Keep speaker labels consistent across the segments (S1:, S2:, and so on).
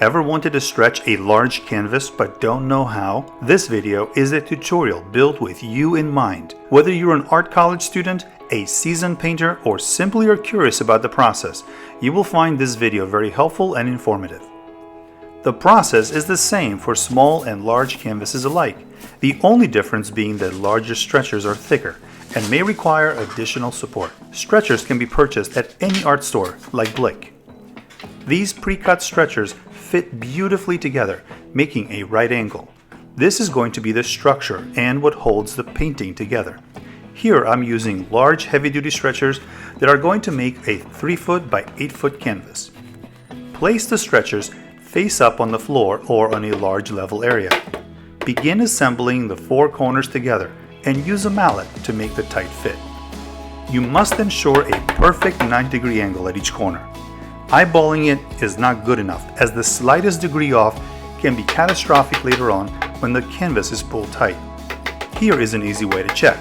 S1: Ever wanted to stretch a large canvas but don't know how? This video is a tutorial built with you in mind. Whether you're an art college student, a seasoned painter, or simply are curious about the process, you will find this video very helpful and informative. The process is the same for small and large canvases alike, the only difference being that larger stretchers are thicker and may require additional support. Stretchers can be purchased at any art store like Blick. These pre-cut stretchers fit beautifully together, making a right angle. This is going to be the structure and what holds the painting together. Here I'm using large heavy-duty stretchers that are going to make a 3-foot by 8-foot canvas. Place the stretchers face up on the floor or on a large level area. Begin assembling the 4 corners together and use a mallet to make the tight fit. You must ensure a perfect 90-degree angle at each corner. Eyeballing it is not good enough, as the slightest degree off can be catastrophic later on when the canvas is pulled tight. Here is an easy way to check.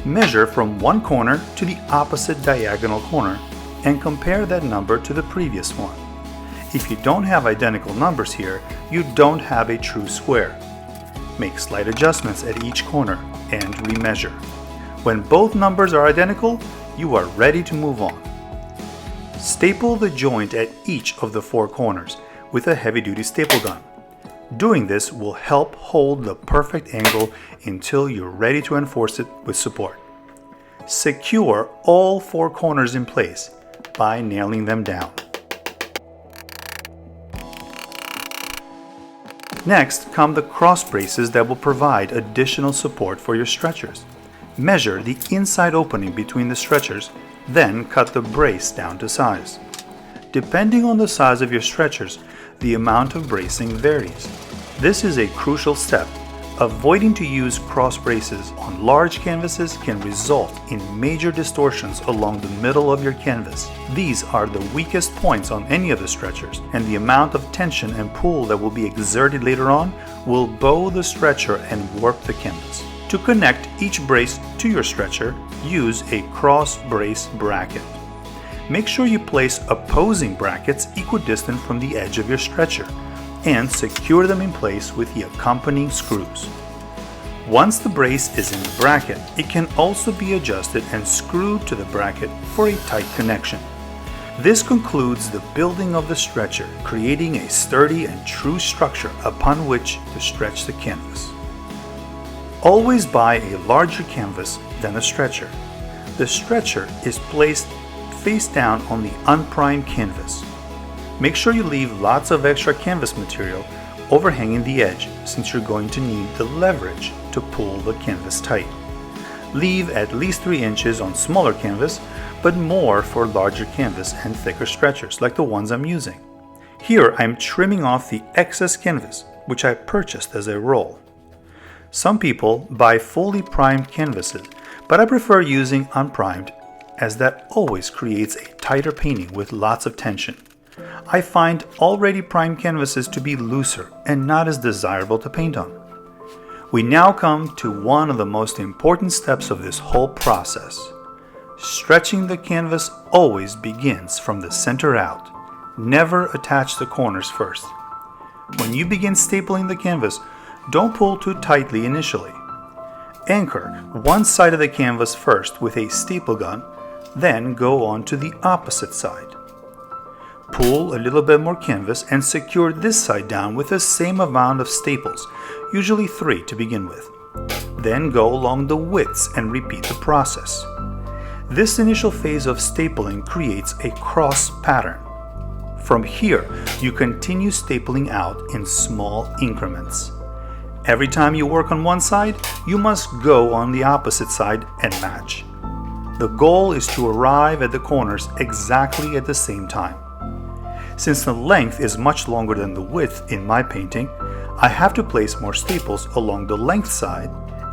S1: Measure from one corner to the opposite diagonal corner and compare that number to the previous one. If you don't have identical numbers here, you don't have a true square. Make slight adjustments at each corner and remeasure. When both numbers are identical, you are ready to move on. Staple the joint at each of the 4 corners with a heavy-duty staple gun. Doing this will help hold the perfect angle until you're ready to enforce it with support. Secure all 4 corners in place by nailing them down. Next come the cross braces that will provide additional support for your stretchers. Measure the inside opening between the stretchers, then cut the brace down to size. Depending on the size of your stretchers, the amount of bracing varies. This is a crucial step. Avoiding to use cross braces on large canvases can result in major distortions along the middle of your canvas. These are the weakest points on any of the stretchers, and the amount of tension and pull that will be exerted later on will bow the stretcher and warp the canvas. To connect each brace to your stretcher, use a cross brace bracket. Make sure you place opposing brackets equidistant from the edge of your stretcher and secure them in place with the accompanying screws. Once the brace is in the bracket, it can also be adjusted and screwed to the bracket for a tight connection. This concludes the building of the stretcher, creating a sturdy and true structure upon which to stretch the canvas. Always buy a larger canvas than a stretcher. The stretcher is placed face down on the unprimed canvas. Make sure you leave lots of extra canvas material overhanging the edge, since you're going to need the leverage to pull the canvas tight. Leave at least 3 inches on smaller canvas, but more for larger canvas and thicker stretchers like the ones I'm using. Here I'm trimming off the excess canvas, which I purchased as a roll. Some people buy fully primed canvases, but I prefer using unprimed, as that always creates a tighter painting with lots of tension. I find already primed canvases to be looser and not as desirable to paint on. We now come to one of the most important steps of this whole process. Stretching the canvas always begins from the center out. Never attach the corners first. When you begin stapling the canvas, don't pull too tightly initially. Anchor one side of the canvas first with a staple gun, then go on to the opposite side. Pull a little bit more canvas and secure this side down with the same amount of staples, usually 3 to begin with. Then go along the widths and repeat the process. This initial phase of stapling creates a cross pattern. From here, you continue stapling out in small increments. Every time you work on one side, you must go on the opposite side and match. The goal is to arrive at the corners exactly at the same time. Since the length is much longer than the width in my painting, I have to place more staples along the length side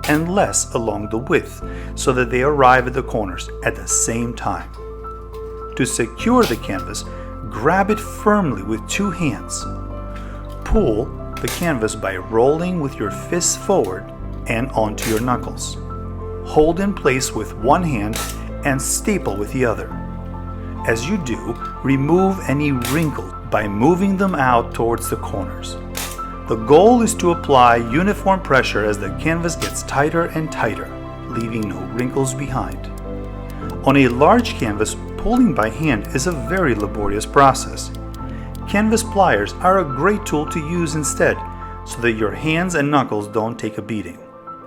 S1: and less along the width so that they arrive at the corners at the same time. To secure the canvas, grab it firmly with 2 hands. Pull the canvas by rolling with your fists forward and onto your knuckles. Hold in place with one hand and staple with the other. As you do, remove any wrinkled, by moving them out towards the corners. The goal is to apply uniform pressure as the canvas gets tighter and tighter, leaving no wrinkles behind. On a large canvas, pulling by hand is a very laborious process. Canvas pliers are a great tool to use instead, so that your hands and knuckles don't take a beating.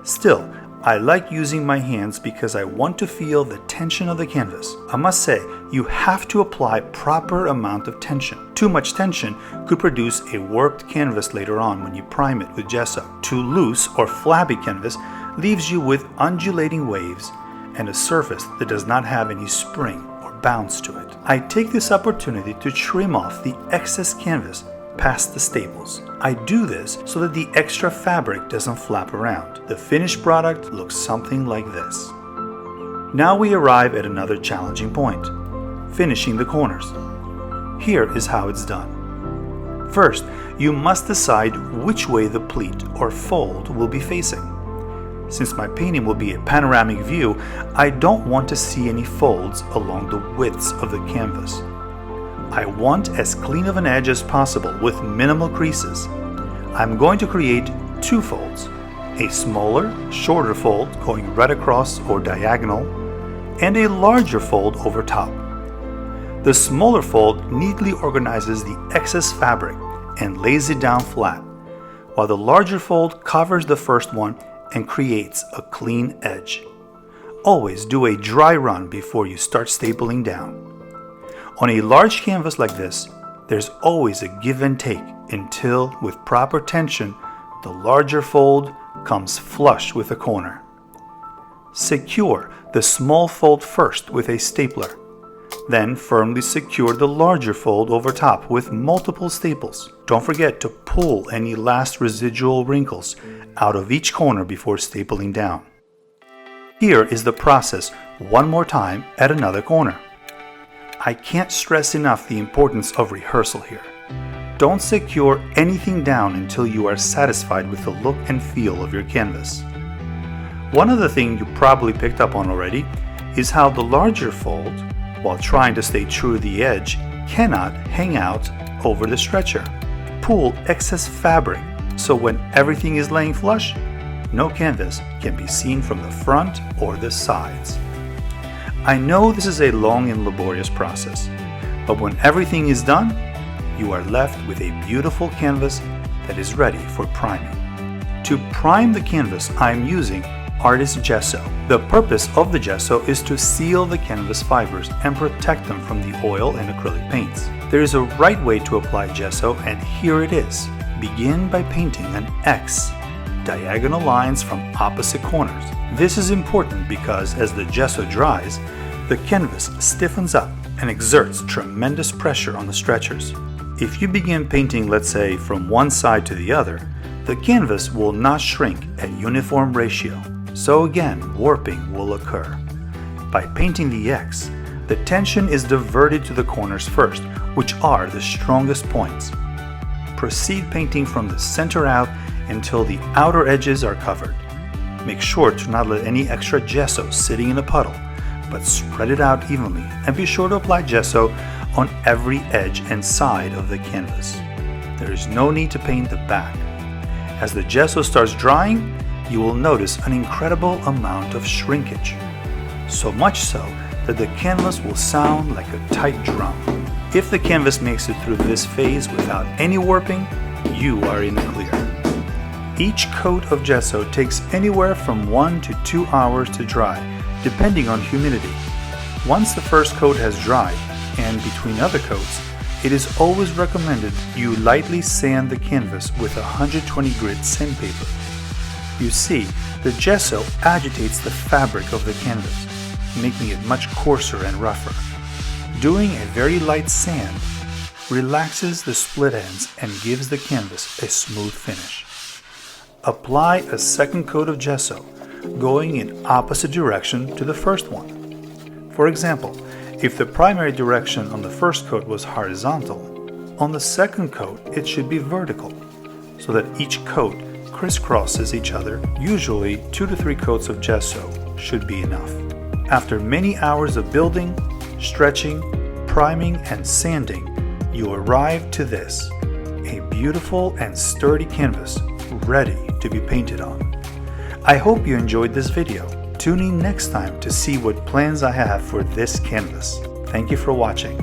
S1: Still, I like using my hands because I want to feel the tension of the canvas. I must say, you have to apply proper amount of tension. Too much tension could produce a warped canvas later on when you prime it with gesso. Too loose or flabby canvas leaves you with undulating waves and a surface that does not have any spring or bounce to it. I take this opportunity to trim off the excess canvas past the staples. I do this so that the extra fabric doesn't flap around. The finished product looks something like this. Now we arrive at another challenging point: finishing the corners. Here is how it's done. First, you must decide which way the pleat or fold will be facing. Since my painting will be a panoramic view, I don't want to see any folds along the widths of the canvas. I want as clean of an edge as possible with minimal creases. I'm going to create two folds, a smaller, shorter fold going right across or diagonal, and a larger fold over top. The smaller fold neatly organizes the excess fabric and lays it down flat, while the larger fold covers the first one and creates a clean edge. Always do a dry run before you start stapling down. On a large canvas like this, there's always a give and take until, with proper tension, the larger fold comes flush with the corner. Secure the small fold first with a stapler. Then firmly secure the larger fold over top with multiple staples. Don't forget to pull any last residual wrinkles out of each corner before stapling down. Here is the process one more time at another corner. I can't stress enough the importance of rehearsal here. Don't secure anything down until you are satisfied with the look and feel of your canvas. One other thing you probably picked up on already is how the larger fold, while trying to stay true to the edge, cannot hang out over the stretcher. Pull excess fabric so when everything is laying flush, no canvas can be seen from the front or the sides. I know this is a long and laborious process, but when everything is done, you are left with a beautiful canvas that is ready for priming. To prime the canvas, I am using Artist Gesso. The purpose of the gesso is to seal the canvas fibers and protect them from the oil and acrylic paints. There is a right way to apply gesso, and here it is. Begin by painting an X, diagonal lines from opposite corners. This is important because as the gesso dries, the canvas stiffens up and exerts tremendous pressure on the stretchers. If you begin painting, let's say, from one side to the other, the canvas will not shrink at uniform ratio, so again, warping will occur. By painting the X, the tension is diverted to the corners first, which are the strongest points. Proceed painting from the center out until the outer edges are covered. Make sure to not let any extra gesso sitting in a puddle, but spread it out evenly, and be sure to apply gesso on every edge and side of the canvas. There is no need to paint the back. As the gesso starts drying, you will notice an incredible amount of shrinkage. So much so that the canvas will sound like a tight drum. If the canvas makes it through this phase without any warping, you are in the clear. Each coat of gesso takes anywhere from 1 to 2 hours to dry, depending on humidity. Once the first coat has dried, and between other coats, it is always recommended you lightly sand the canvas with 120 grit sandpaper. You see, the gesso agitates the fabric of the canvas, making it much coarser and rougher. Doing a very light sand relaxes the split ends and gives the canvas a smooth finish. Apply a second coat of gesso, going in opposite direction to the first one. For example, if the primary direction on the first coat was horizontal, on the second coat it should be vertical, so that each coat crisscrosses each other. Usually 2 to 3 coats of gesso should be enough. After many hours of building, stretching, priming, and sanding, you arrive to this, a beautiful and sturdy canvas ready to be painted on. I hope you enjoyed this video. Tune in next time to see what plans I have for this canvas. Thank you for watching.